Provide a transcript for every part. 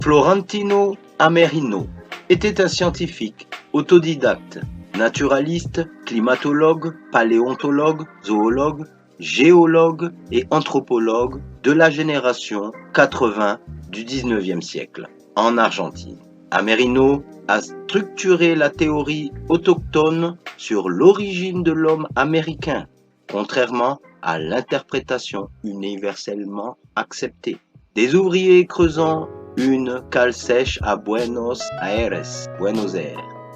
Florentino Amerino était un scientifique autodidacte, naturaliste, climatologue, paléontologue, zoologue, géologue et anthropologue de la génération 80 du 19e siècle en Argentine. Amerino a structuré la théorie autochtone sur l'origine de l'homme américain, contrairement à l'interprétation universellement acceptée. Des ouvriers creusant une cale sèche à Buenos Aires,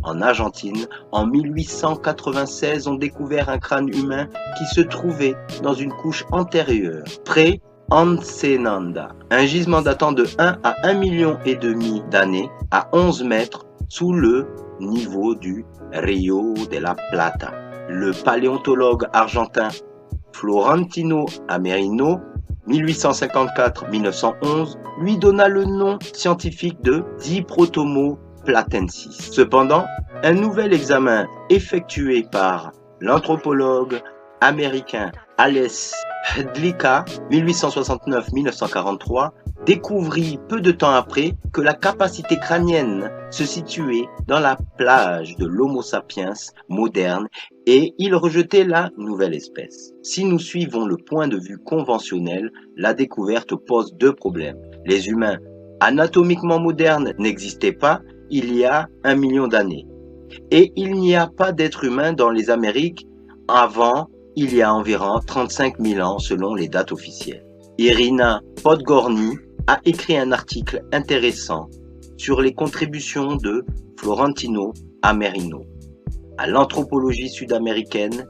en Argentine, en 1896, ont découvert un crâne humain qui se trouvait dans une couche antérieure, pré-Ensenada, un gisement datant de 1 à 1,5 million d'années, à 11 mètres sous le niveau du Rio de la Plata. Le paléontologue argentin Florentino Amerino, 1854-1911, lui donna le nom scientifique de Diprotomo platensis. Cependant, un nouvel examen effectué par l'anthropologue américain Ales Hrdlicka, 1869-1943, découvrit peu de temps après que la capacité crânienne se situait dans la plage de l'Homo sapiens moderne et il rejetait la nouvelle espèce. Si nous suivons le point de vue conventionnel, la découverte pose deux problèmes. Les humains anatomiquement modernes n'existaient pas il y a 1 million d'années et il n'y a pas d'être humain dans les Amériques avant il y a environ 35 000 ans selon les dates officielles. Irina Podgorny a écrit un article intéressant sur les contributions de Florentino Amerino à l'anthropologie sud-américaine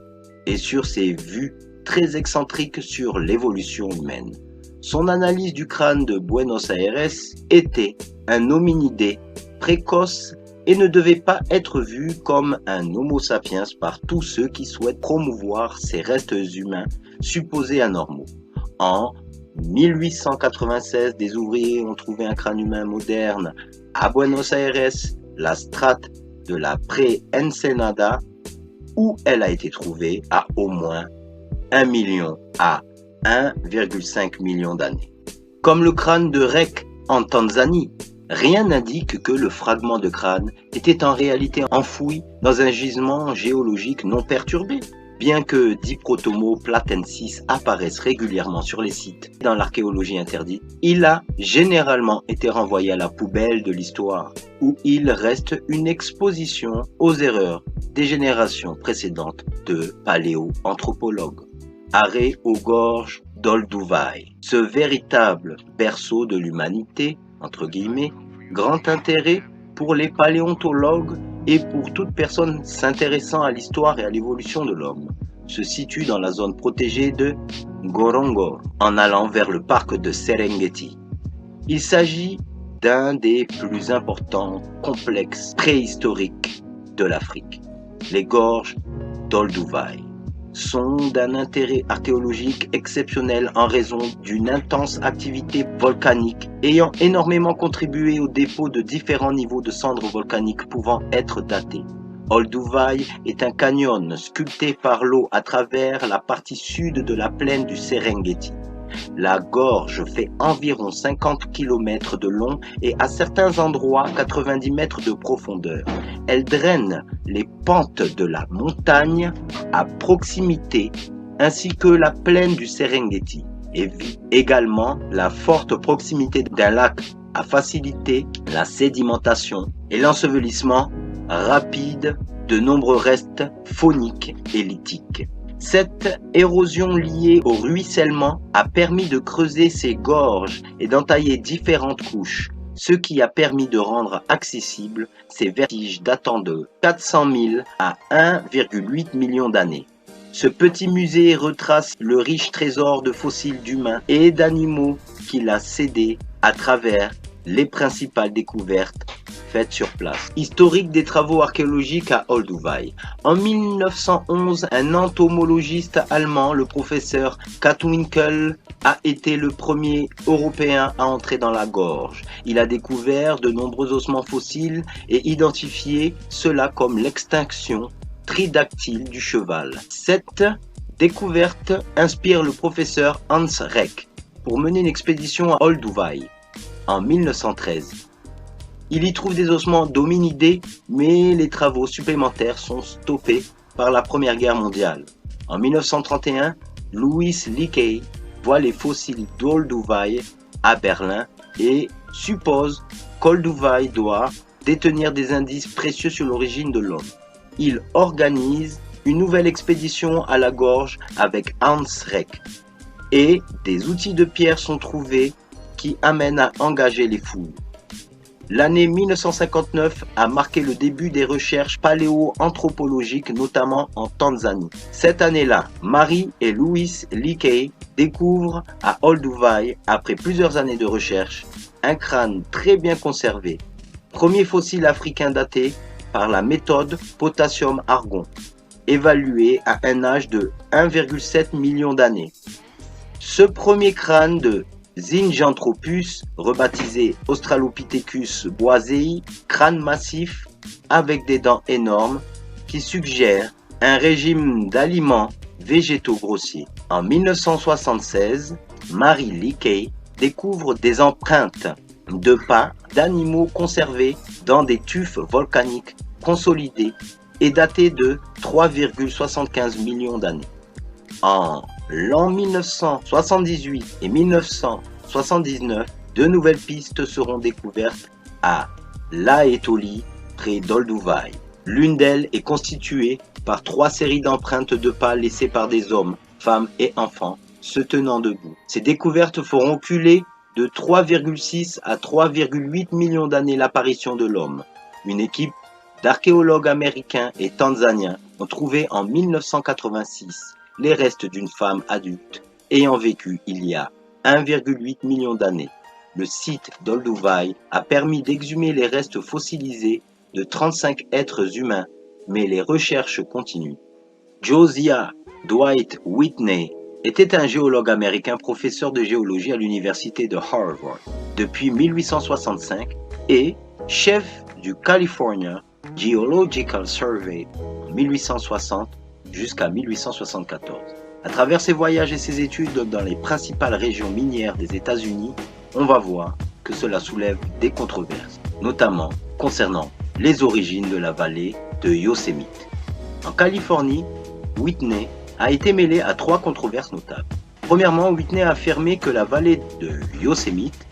et sur ses vues très excentriques sur l'évolution humaine. Son analyse du crâne de Buenos Aires était un hominidé précoce et ne devait pas être vu comme un Homo sapiens par tous ceux qui souhaitent promouvoir ces restes humains supposés anormaux. En 1896, des ouvriers ont trouvé un crâne humain moderne à Buenos Aires, la strate de la pré-Ensenada, où elle a été trouvée à au moins 1 million à 1,5 million d'années. Comme le crâne de Rek en Tanzanie, rien n'indique que le fragment de crâne était en réalité enfoui dans un gisement géologique non perturbé. Bien que Diprotomo platensis apparaisse régulièrement sur les sites dans l'archéologie interdite, il a généralement été renvoyé à la poubelle de l'histoire, où il reste une exposition aux erreurs des générations précédentes de paléoanthropologues. Arrêt aux gorges d'Olduvai, ce véritable berceau de l'humanité, entre guillemets, grand intérêt pour les paléontologues et pour toute personne s'intéressant à l'histoire et à l'évolution de l'homme, se situe dans la zone protégée de Ngorongoro, en allant vers le parc de Serengeti. Il s'agit d'un des plus importants complexes préhistoriques de l'Afrique. Les gorges d'Olduvai sont d'un intérêt archéologique exceptionnel en raison d'une intense activité volcanique ayant énormément contribué au dépôt de différents niveaux de cendres volcaniques pouvant être datés. Olduvai est un canyon sculpté par l'eau à travers la partie sud de la plaine du Serengeti. La gorge fait environ 50 km de long et à certains endroits 90 mètres de profondeur. Elle draine les pentes de la montagne à proximité ainsi que la plaine du Serengeti et vit également la forte proximité d'un lac à faciliter la sédimentation et l'ensevelissement rapide de nombreux restes fauniques et lithiques. Cette érosion liée au ruissellement a permis de creuser ces gorges et d'entailler différentes couches, ce qui a permis de rendre accessibles ces vestiges datant de 400 000 à 1,8 million d'années. Ce petit musée retrace le riche trésor de fossiles d'humains et d'animaux qu'il a cédé à travers les principales découvertes faites sur place. Historique des travaux archéologiques à Olduvai. En 1911, un entomologiste allemand, le professeur Katwinkel, a été le premier Européen à entrer dans la gorge. Il a découvert de nombreux ossements fossiles et identifié cela comme l'extinction tridactyle du cheval. Cette découverte inspire le professeur Hans Reck pour mener une expédition à Olduvai. en 1913. Il y trouve des ossements d'hominidés, mais les travaux supplémentaires sont stoppés par la Première Guerre mondiale. En 1931, Louis Leakey voit les fossiles d'Olduvai à Berlin et suppose qu'Olduvai doit détenir des indices précieux sur l'origine de l'homme. Il organise une nouvelle expédition à la gorge avec Hans Reck et des outils de pierre sont trouvés qui amènent à engager les fouilles. L'année 1959 a marqué le début des recherches paléo-anthropologiques, notamment en Tanzanie. Cette année-là, Marie et Louis Leakey découvrent à Olduvai, après plusieurs années de recherche, un crâne très bien conservé. Premier fossile africain daté par la méthode potassium-argon, évalué à un âge de 1,7 million d'années. Ce premier crâne de Zinjanthropus, rebaptisé Australopithecus boisei, crâne massif avec des dents énormes qui suggère un régime d'aliments végétaux grossiers. En 1976, Marie Leakey découvre des empreintes de pas d'animaux conservés dans des tufs volcaniques consolidés et datés de 3,75 millions d'années. En l'an 1978 et 1979, deux nouvelles pistes seront découvertes à Laetoli, près d'Olduvai. L'une d'elles est constituée par 3 séries d'empreintes de pas laissées par des hommes, femmes et enfants se tenant debout. Ces découvertes feront reculer de 3,6 à 3,8 millions d'années l'apparition de l'homme. Une équipe d'archéologues américains et tanzaniens ont trouvé en 1986 les restes d'une femme adulte ayant vécu il y a 1,8 million d'années. Le site d'Olduvai a permis d'exhumer les restes fossilisés de 35 êtres humains, mais les recherches continuent. Josiah Dwight Whitney était un géologue américain, professeur de géologie à l'université de Harvard depuis 1865 et chef du California Geological Survey en 1860 jusqu'à 1874. À travers ses voyages et ses études dans les principales régions minières des États-Unis, on va voir que cela soulève des controverses, notamment concernant les origines de la vallée de Yosemite. En Californie, Whitney a été mêlé à 3 controverses notables. Premièrement, Whitney a affirmé que la vallée de Yosemite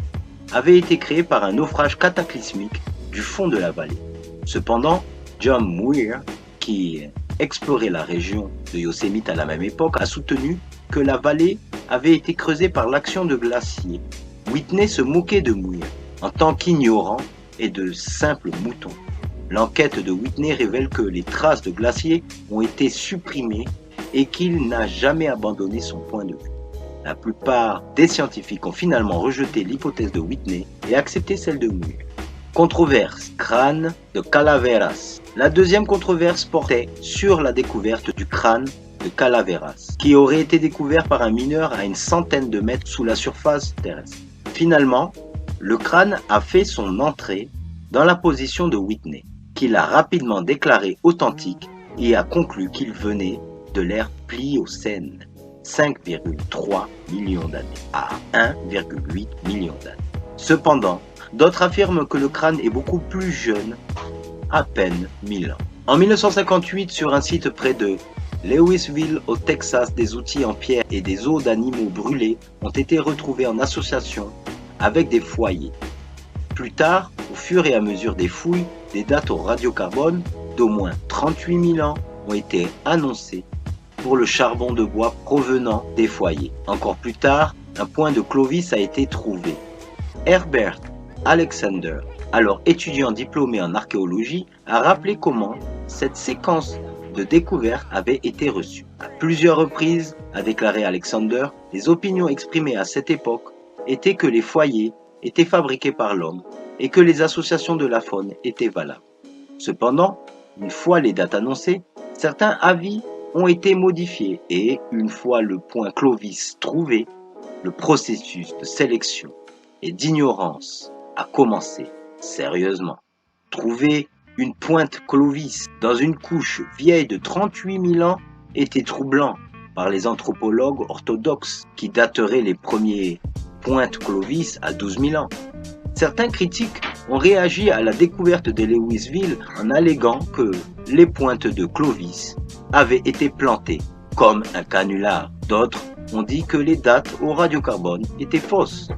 avait été créée par un naufrage cataclysmique du fond de la vallée. Cependant, John Muir, qui explorait la région de Yosemite à la même époque, a soutenu que la vallée avait été creusée par l'action de glaciers. Whitney se moquait de Muir en tant qu'ignorant et de simple mouton. L'enquête de Whitney révèle que les traces de glaciers ont été supprimées et qu'il n'a jamais abandonné son point de vue. La plupart des scientifiques ont finalement rejeté l'hypothèse de Whitney et accepté celle de Muir. Controverse, crâne de Calaveras. La deuxième controverse portait sur la découverte du crâne de Calaveras, qui aurait été découvert par un mineur à une centaine de mètres sous la surface terrestre. Finalement, le crâne a fait son entrée dans la position de Whitney, qu'il a rapidement déclaré authentique et a conclu qu'il venait de l'ère Pliocène, 5,3 millions d'années à 1,8 million d'années. Cependant, d'autres affirment que le crâne est beaucoup plus jeune, à peine 1000 ans. En 1958, sur un site près de Lewisville au Texas, des outils en pierre et des os d'animaux brûlés ont été retrouvés en association avec des foyers. Plus tard, au fur et à mesure des fouilles, des dates au radiocarbone d'au moins 38 000 ans ont été annoncées pour le charbon de bois provenant des foyers. Encore plus tard, un point de Clovis a été trouvé. Herbert Alexander, alors étudiant diplômé en archéologie, a rappelé comment cette séquence de découvertes avait été reçue. À plusieurs reprises, a déclaré Alexander, les opinions exprimées à cette époque étaient que les foyers étaient fabriqués par l'homme et que les associations de la faune étaient valables. Cependant, une fois les dates annoncées, certains avis ont été modifiés et, une fois le point Clovis trouvé, le processus de sélection et d'ignorance a commencé sérieusement. Trouver une pointe Clovis dans une couche vieille de 38 000 ans était troublant par les anthropologues orthodoxes qui dateraient les premiers pointes Clovis à 12 000 ans. Certains critiques ont réagi à la découverte de Lewisville en alléguant que les pointes de Clovis avaient été plantées comme un canular. D'autres ont dit que les dates au radiocarbone étaient fausses.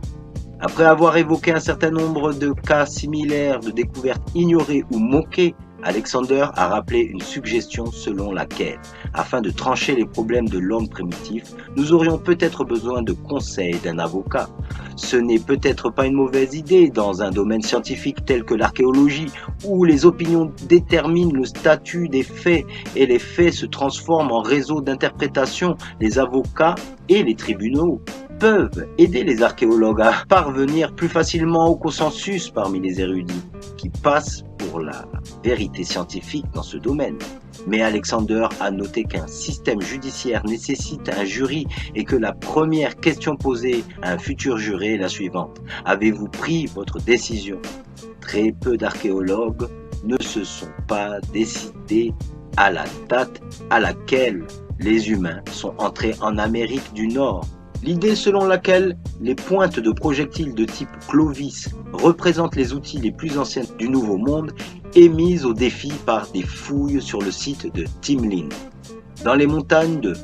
Après avoir évoqué un certain nombre de cas similaires de découvertes ignorées ou moquées, Alexander a rappelé une suggestion selon laquelle, afin de trancher les problèmes de l'homme primitif, nous aurions peut-être besoin de conseils d'un avocat. Ce n'est peut-être pas une mauvaise idée dans un domaine scientifique tel que l'archéologie, où les opinions déterminent le statut des faits et les faits se transforment en réseau d'interprétation. Les avocats et les tribunaux peuvent aider les archéologues à parvenir plus facilement au consensus parmi les érudits qui passent pour la vérité scientifique dans ce domaine. Mais Alexander a noté qu'un système judiciaire nécessite un jury et que la première question posée à un futur juré est la suivante. Avez-vous pris votre décision? Très peu d'archéologues ne se sont pas décidés à la date à laquelle les humains sont entrés en Amérique du Nord. L'idée selon laquelle les pointes de projectiles de type Clovis représentent les outils les plus anciens du Nouveau Monde est mise au défi par des fouilles sur le site de Timlin, dans les montagnes de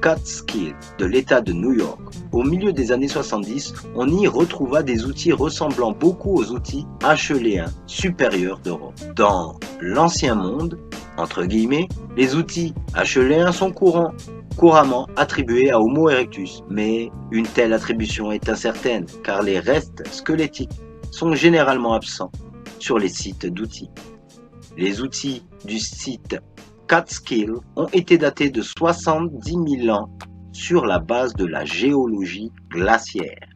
Catskill de l'État de New York. Au milieu des années 70, on y retrouva des outils ressemblant beaucoup aux outils acheléens supérieurs d'Europe. Dans l'Ancien Monde, entre guillemets, les outils acheléens sont couramment attribués à Homo erectus, mais une telle attribution est incertaine car les restes squelettiques sont généralement absents sur les sites d'outils. Les outils du site Catskill ont été datés de 70 000 ans sur la base de la géologie glaciaire.